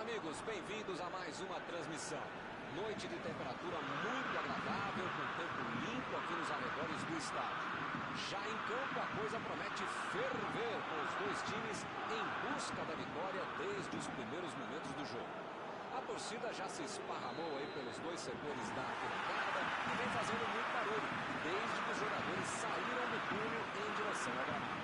amigos, bem-vindos a mais uma transmissão. Noite de temperatura muito agradável, com tempo limpo aqui nos arredores do estádio. Já em campo a coisa promete ferver, com os dois times em busca da vitória desde os primeiros momentos do jogo. A torcida já se esparramou aí pelos dois setores da arquibancada e vem fazendo muito barulho, desde que os jogadores saíram do túnel em direção ao gramado.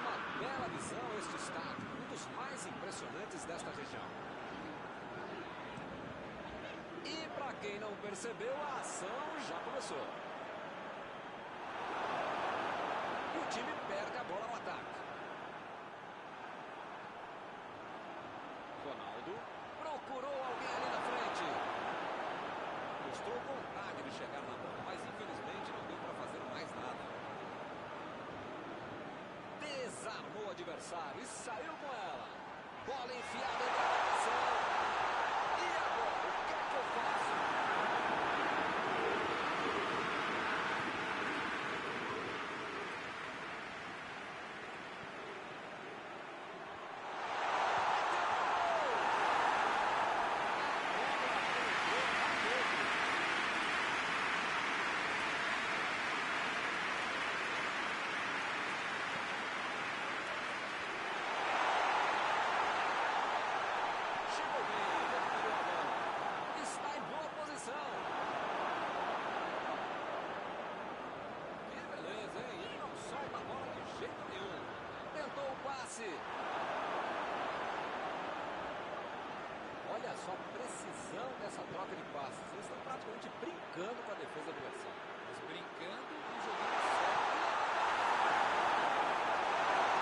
Uma bela visão este estádio, um dos mais impressionantes desta região. E para quem não percebeu, a ação já começou. E o time perde a bola no ataque. Ronaldo procurou alguém ali na frente. Mostrou vontade de chegar na bola, mas infelizmente não deu para fazer mais nada. Desarmou o adversário e saiu com ela. Bola enfiada entre a marcação. E agora, o que é que eu faço? Olha só a precisão dessa troca de passes. Eles estão praticamente brincando com a defesa adversária. Mas brincando e jogando certo.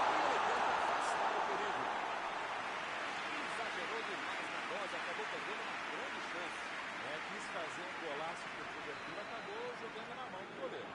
E ele tenta afastar o perigo. Exagerou demais na dose, acabou perdendo uma grande chance. Quis fazer um golaço por cobertura, acabou jogando na mão do goleiro.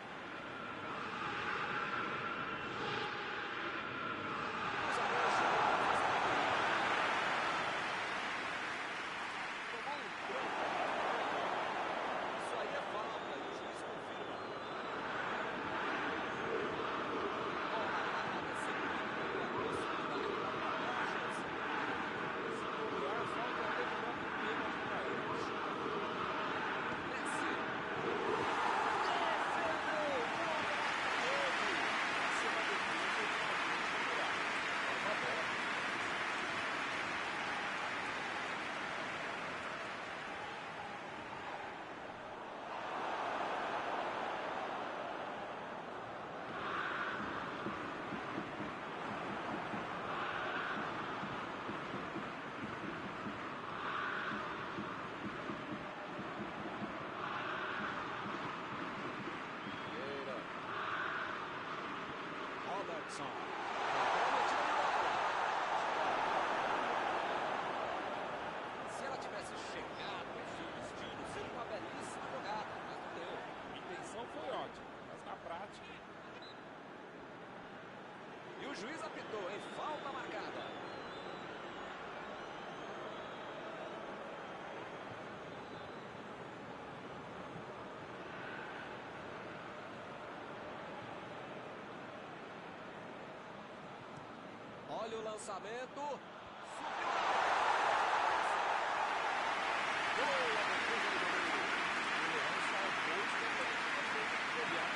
Se ela tivesse chegado no seu destino, seria uma belíssima jogada, mas não deu. A intenção foi ótima, mas na prática... E o juiz apitou, em falta marcada. Olha o lançamento. Subiu. Boa defesa do goleiro. O Leão salvou os companheiros da defesa do goleiro.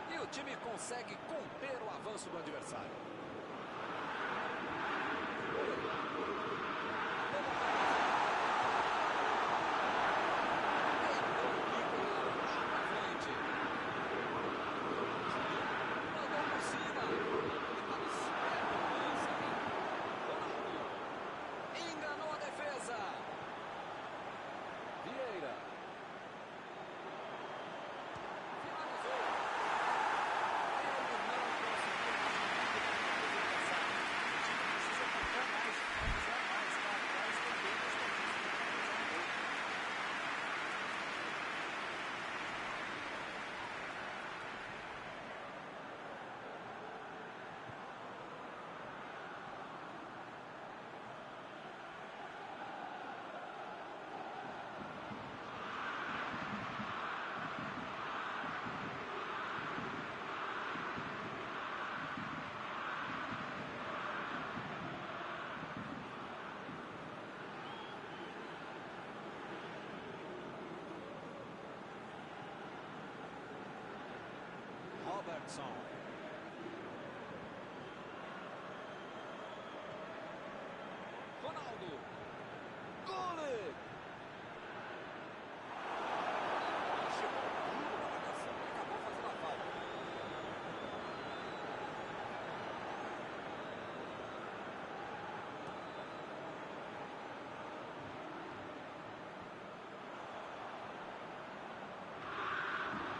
E o time consegue conter o avanço do adversário. Enganou a defesa. Vieira. Finalizou. Ele não conseguiu. Robertson. Ronaldo. Gullit. Chegou duro na marcação e acabou fazendo a falta.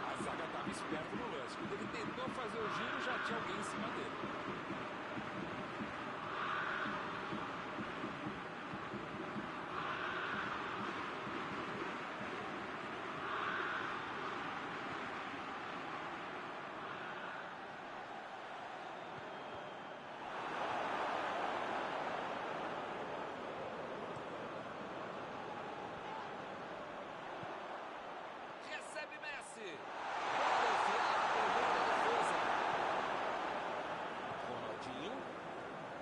A zaga estava esperta no lance. Quando ele tentou fazer o giro, já tinha alguém em cima dele. Recebe Messi. Bola enfiada pelo meio da defesa. Ronaldinho.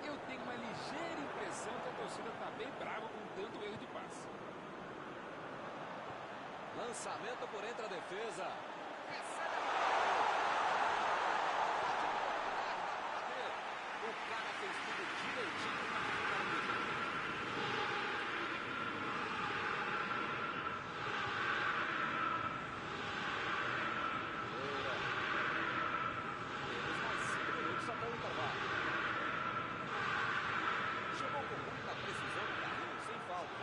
Eu tenho uma ligeira impressão que a torcida está bem brava com tanto erro de passe. Lançamento por entre a defesa. Recebe a bola. O cara fez tudo direitinho para ficar no vídeo. Temos mais 5 minutos até o intervalo. Chegou com muita precisão no carrinho, sem falta.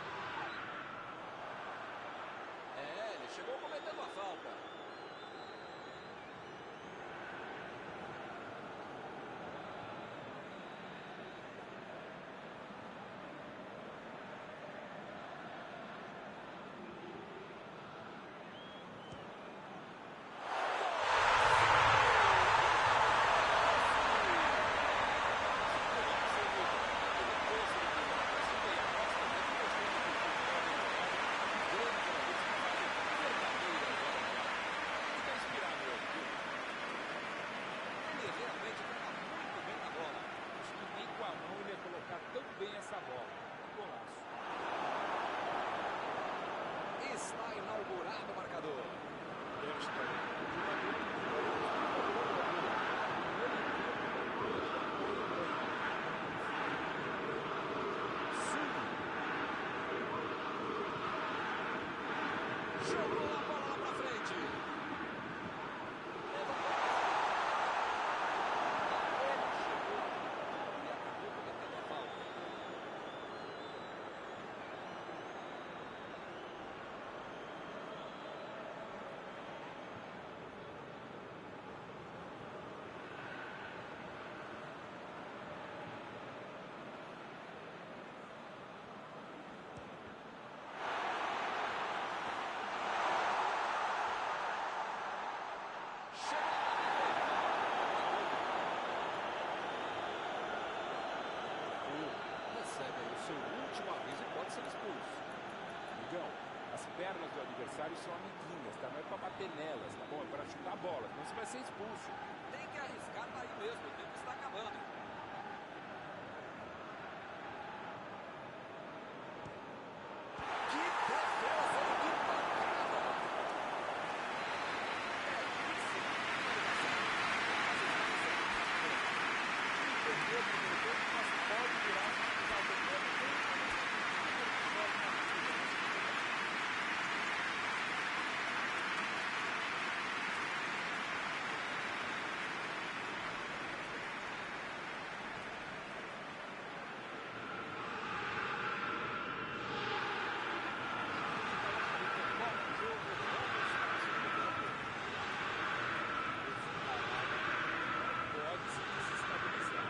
Ele chegou cometendo a falta. Ele realmente estava muito bem na bola. Acho que nem com a mão ele ia colocar tão bem essa bola. Um golaço. Está inaugurado o marcador. Jogou a bola lá pra frente. Levantou. Ele chegou e acabou cometendo a falta. Recebe aí o seu último aviso e pode ser expulso. Migão, as pernas do adversário são amiguinhas, tá? Não é pra bater nelas, tá bom? É pra chutar a bola, senão você vai ser expulso. Tem que arriscar daí mesmo, o tempo está acabando. Que defesa impacável! Belíssima Perdeu o primeiro tempo, mas pode virar no final do tempo. Pode se desestabilizar.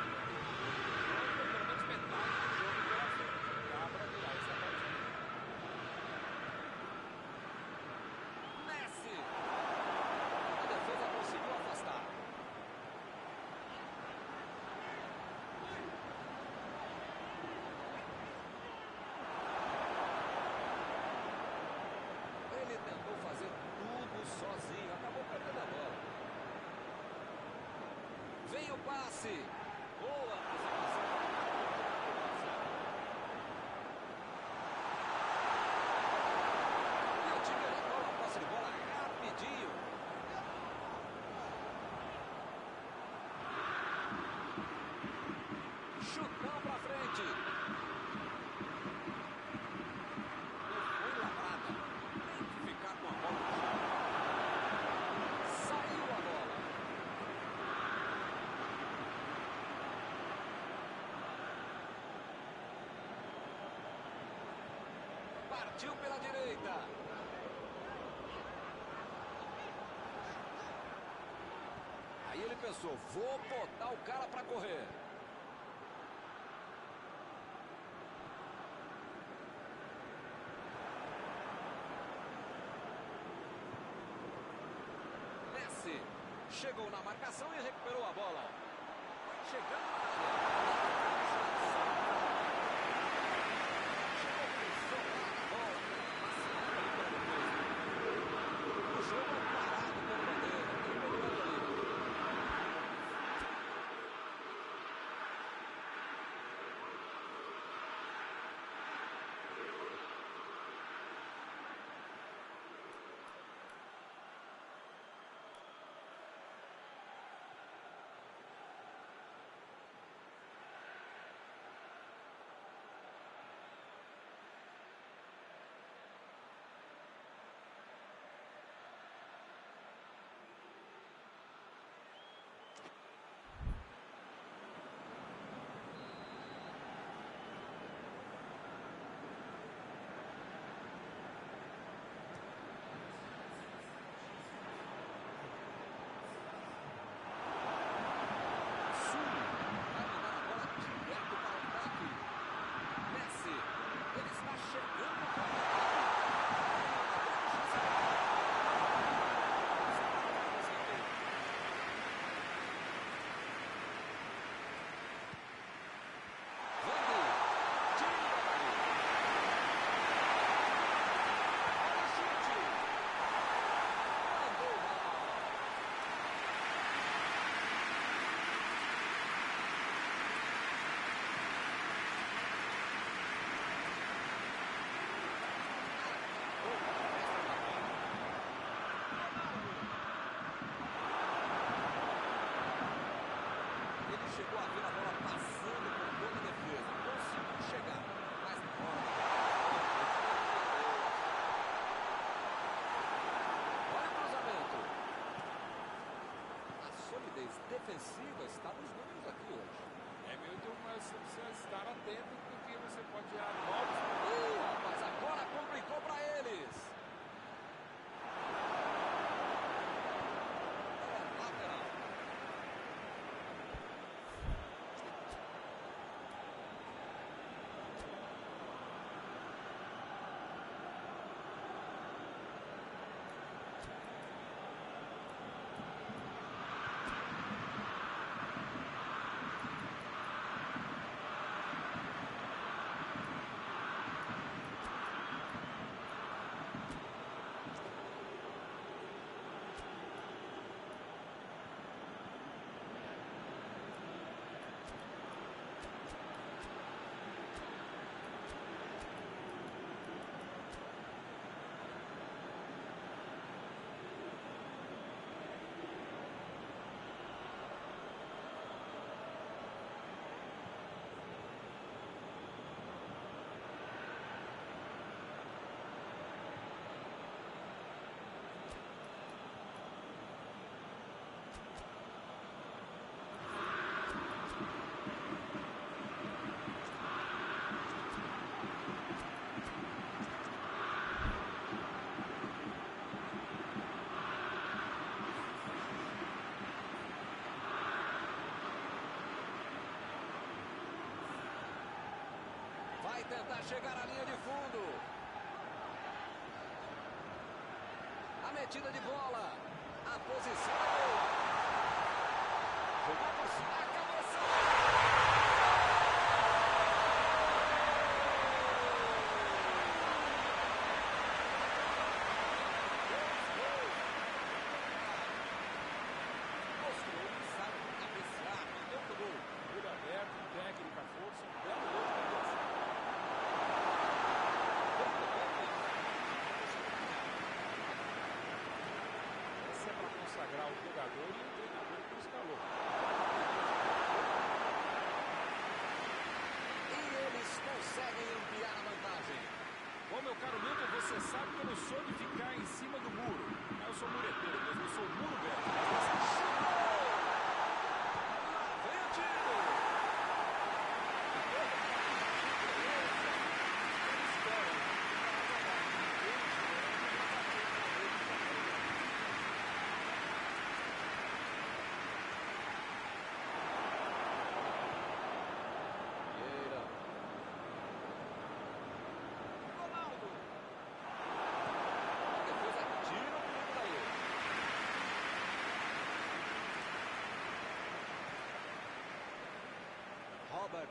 Pelo menos metade do jogo pela frente. Dá pra virar essa partida. Messi! A defesa conseguiu afastar. Ele tentou fazer tudo sozinho, acabou perdendo a bola. Vem o passe. Boa antecipação. E o time retorna a posse de bola rapidinho. Partiu pela direita. Aí ele pensou, vou botar o cara para correr. Messi chegou na marcação e recuperou a bola. Chegando na área. Chegou a ver a bola passando por toda a defesa. Conseguiu chegar, mas a bola... Olha o cruzamento. A solidez defensiva está nos números aqui hoje. Milton, mas você precisa estar atento porque você pode gerar novos... Mas agora complicou para eles. Lateral. Vai tentar chegar à linha de fundo. A metida de bola. A posição é boa. Jogou por cima da cabeça. Mostrou que sabe cabecear. Mandou pro gol. Olho aberto, técnica, força, belo gol de cabeça. Essa é para consagrar o jogador e o treinador que o escalou. E eles conseguem ampliar a vantagem. Bom, meu caro Milton, você sabe que eu não sou de ficar em cima do muro. Eu sou mureteiro mesmo, eu sou muro velho. Lá vem o tiro.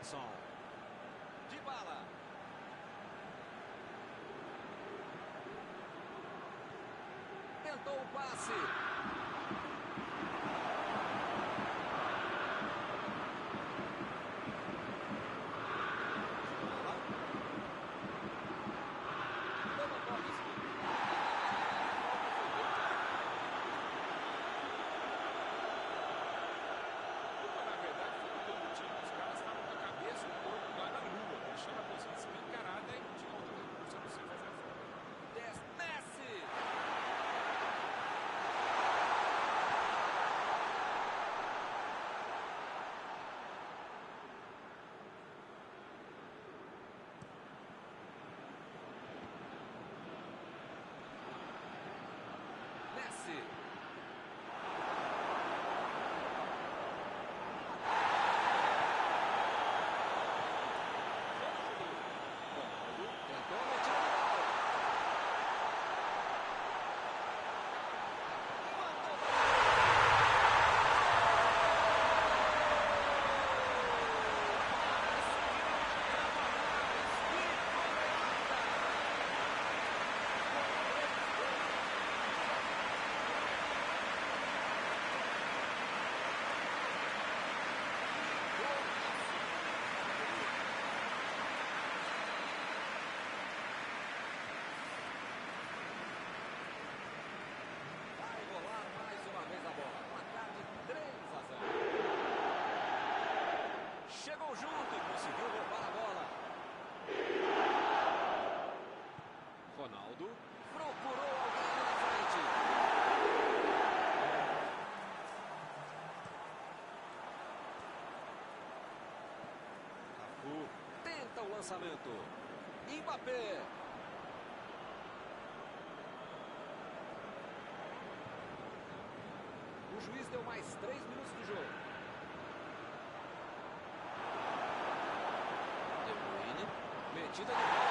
Edson. Dybala. Tentou o passe. Chegou junto e conseguiu roubar a bola. Ronaldo procurou alguém ali na frente. Cafu tenta o lançamento. Mbappé. O juiz deu mais 3 minutos de jogo. Metida de